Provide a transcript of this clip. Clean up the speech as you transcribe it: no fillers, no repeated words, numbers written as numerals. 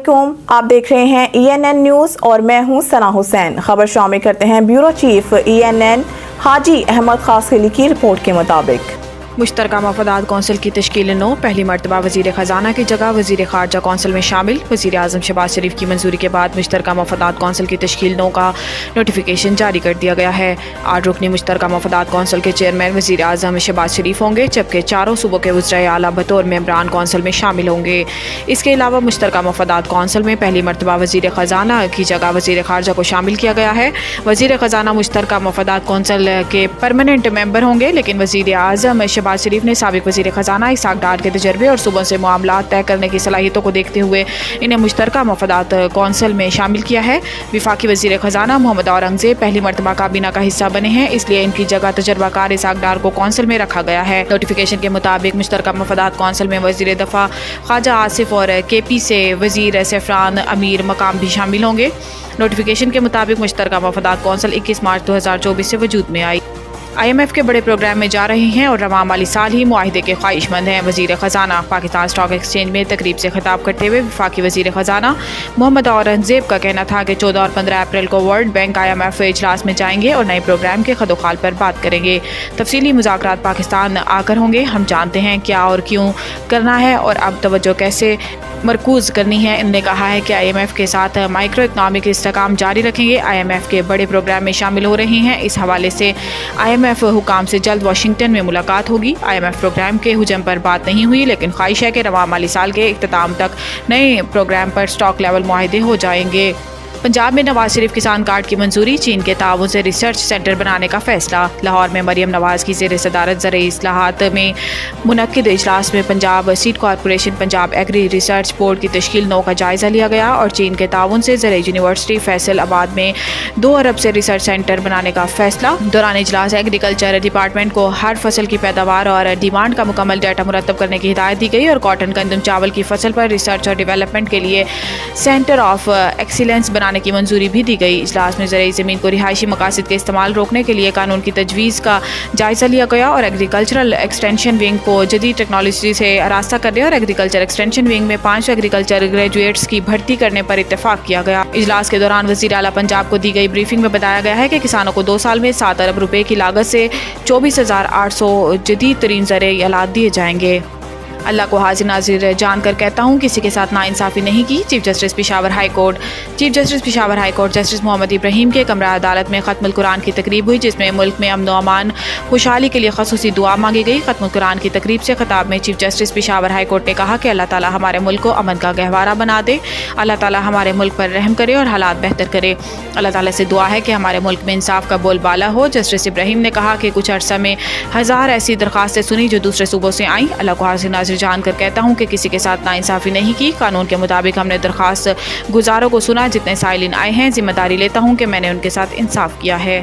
वालेकुम, आप देख रहे हैं ENN न्यूज़ और मैं हूं सना हुसैन। खबर शामिल करते हैं ब्यूरो चीफ ENN हाजी अहमद खासखली की रिपोर्ट के मुताबिक। मुश्तरका मफादात कौंसिल की तश्कील 9 पहली मरतबा वज़ीर ख़जाना की जगह वज़ीर ख़ारजा कौंसिल में शामिल। वज़ीर आज़म शहबाज शरीफ की मंजूरी के बाद मुश्तरका मफादात कौंसिल की तश्कील 9 का नोटिफिकेशन जारी कर दिया गया है। 8 रुकनी मुश्तरका मफादात कौंसिल के चेयरमैन वज़ीर आज़म शहबाज शरीफ होंगे, जबकि चारों सूबों के वज़राए आला बतौर मेंबरान कौंसिल में शामिल होंगे। इसके अलावा मुश्तरका मफादात कौंसिल में पहली मरतबा वज़ीर ख़जाना की जगह वज़ीर ख़ारजा को शामिल किया गया है। वज़ीर ख़जाना मुश्तरका मफादात कौंसिल के परमानेंट मेंबर होंगे, लेकिन वज़ीर आज़म शहबाज शरीफ ने साबिक वज़ीर ख़जाना इसाक डार के तजर्बे और सुबह से मामला तय करने की सलाहियतों को देखते हुए इन्हें मुश्तरका मफादात कौंसिल में शामिल किया है। विफाकी वज़ीर ख़जाना मोहम्मद औरंगज़ेब पहली मरतबा काबीना का हिस्सा बने हैं, इसलिए इनकी जगह तजर्बाकार इसाक डार को कौंसिल में रखा गया है। नोटिफिकेशन के मुताबिक मुश्तरका मफादात कौंसिल में वज़ीर दफ़ा ख्वाजा आसिफ और KP से वज़ीर सफ़रान अमीर मकाम भी शामिल होंगे। नोटिफिकेशन के मुताबिक मुश्तरका मफादात कौंसिल 21 मार्च 2024 से वजूद में आई। IMF के बड़े प्रोग्राम में जा रहे हैं और रवां माली साल ही मुआहिदे के ख्वाहिशमंद हैं। वज़ीर ख़जाना पाकिस्तान स्टॉक एक्सचेंज में तकरीब से खिताब करते हुए वफाकी वज़ीर ख़जाना मोहम्मद औरंगज़ेब का कहना था कि 14 और 15 अप्रैल को वर्ल्ड बैंक IMF इजलास में जाएंगे और नए प्रोग्राम के खदोखाल पर बात करेंगे। तफसीली मुज़ाकरात पाकिस्तान आकर होंगे। हम जानते हैं क्या और क्यों करना है और अब तवज्जो कैसे मरकूज़ करनी है। इन्होंने कहा है कि IMF के साथ माइक्रो इकनॉमिक इस्तेहकाम जारी रखेंगे। IMF के बड़े प्रोग्राम में शामिल हो रहे हैं। इस हवाले से IMF हुकाम से जल्द वाशिंगटन में मुलाकात होगी। IMF प्रोग्राम के हुजम पर बात नहीं हुई, लेकिन ख्वाहिश है कि रवां माली साल के इख्तिताम तक नए प्रोग्राम पर स्टॉक लेवल मुआहिदे हो जाएंगे। पंजाब में नवाज शरीफ किसान कार्ड की मंजूरी, चीन के ताउन से रिसर्च सेंटर बनाने का फैसला। लाहौर में मरियम नवाज की ज़ेर सदारत ज़रई इस्लाहात में मुनक्किद इजलास में Punjab seed corporation Punjab agri research board की तश्कील 9 का जायज़ा लिया गया और चीन के ताउन से ज़रई यूनिवर्सिटी फैसलाबाद में 2 अरब से रिसर्च सेंटर बनाने का फैसला। दौरान इजलास एग्रीकल्चर डिपार्टमेंट को हर फसल की पैदावार और डिमांड का मुकम्मल डाटा मुरतब करने की हिदायत दी गई और कॉटन गंदम चावल की फसल पर रिसर्च और डेवलपमेंट के लिए सेंटर ऑफ एक्सीलेंस बनाने की मंजूरी भी दी गई। इजलास में ज़रई ज़मीन को रिहायशी मकासद के इस्तेमाल रोकने के लिए कानून की तजवीज़ का जायज़ा लिया गया और एग्रीकल्चरल एक्सटेंशन विंग को जदीद टेक्नोलॉजी से आरास्ता करने और एग्रीकल्चर एक्सटेंशन विंग में 5 एग्रीकल्चर ग्रेजुएट्स की भर्ती करने पर इत्तेफाक किया गया। इजलास के दौरान वज़ीर आला पंजाब को दी गई ब्रीफिंग में बताया गया है कि किसानों को 2 साल में 7 अरब रुपए की लागत से 24,800 जदीद तरीन ज़रई आलात दिए जाएंगे। अल्लाह को हाजिर नाजिर जानकर कहता हूँ, किसी के साथ नाइंसाफ़ी नहीं की। Chief justice Peshawar high court justice Mohammad Ibrahim के कमरा अदालत में ख़त्मुल कुरान की तकरीब हुई, जिसमें मुल्क में अमन व अमान खुशहाली के लिए ख़ुसूसी दुआ मांगी गई। ख़त्मुल कुरान की तकरीब से खिताब में chief justice Peshawar high court ने कहा कि अल्लाह ताला हमारे मुल्क को अमन का गहवारा बना दे। अल्लाह ताला हमारे मुल्क पर रहम करे और हालात बेहतर करे। अल्लाह ताला से दुआ है कि हमारे मुल्क में इंसाफ का बोलबाला हो। जस्टिस इब्राहिम ने कहा कि कुछ अर्सा में 1000 ऐसी दरख्वास्तें सुनी जो दूसरे सूबों से आईं। अल्लाह को हाजिर नाजिर जानकर कहता हूँ कि किसी के साथ नाइंसाफ़ी नहीं की। कानून के मुताबिक हमने दरख्वास्त गुजारों को सुना। जितने साइलिन आए हैं, जिम्मेदारी लेता हूँ कि मैंने उनके साथ इंसाफ किया है।